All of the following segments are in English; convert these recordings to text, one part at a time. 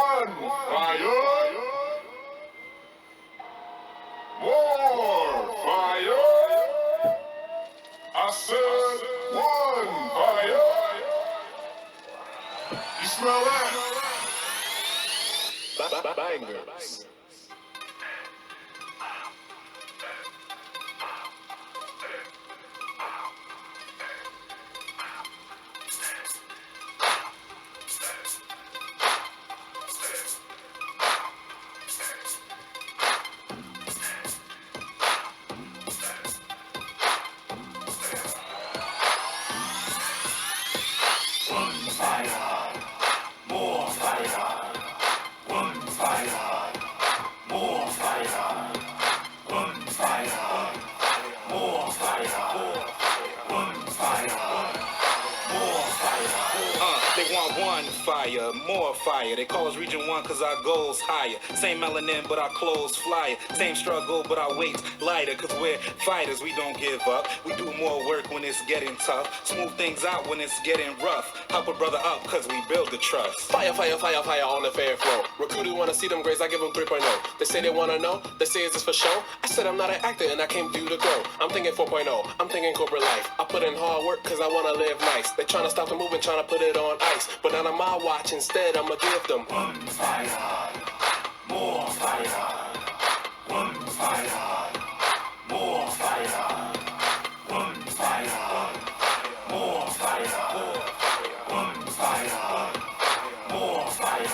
One fire. More fire. I said one fire. You smell that? Bangers. They want one fire, more fire. They call us Region 1 cause our goals higher. Same melanin but our clothes flyer. Same struggle but our weights lighter. Cause we're fighters, we don't give up. We do more work when it's getting tough. Smooth things out when it's getting rough. Help a brother up cause we build the trust. Fire, fire, fire, fire on the fair flow. Recruiters wanna see them grades, I give them 3.0. They say they wanna know, they say is this for show? I said I'm not an actor and I came due to grow. I'm thinking 4.0, I'm thinking corporate life. I put in hard work cause I wanna live nice. They tryna stop the movement, tryna put it on ice. But not on my watch, instead I'ma give them one fire, more fire. One fire, more fire. One fire, more fire. One fire, more fire.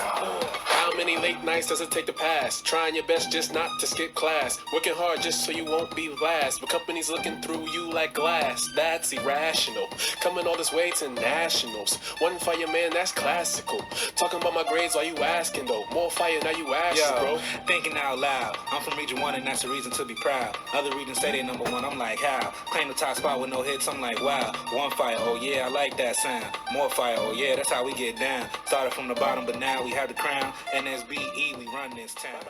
How many late nights does it take to pass? Trying your best just not to skip class. Working hard just so you won't be last. But companies looking through you like glass. That's irrational. Coming all this way to nationals. One fire, man, that's classical. Talking about my grades, are you asking though? More fire, now you asking, bro. Thinking out loud. I'm from Region 1 and that's a reason to be proud. Other regions say they number 1, I'm like, how? Claim the top spot with no hits, I'm like, wow. One fire, oh yeah, I like that sound. More fire, oh yeah, that's how we get down. Started from the bottom, but now we have the crown. NSBE, we run this town.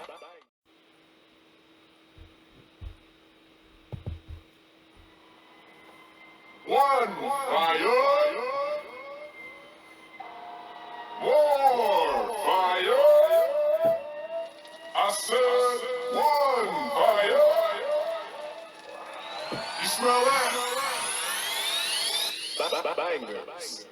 One fire. More fire. I said one fire. You smell that? Bangers.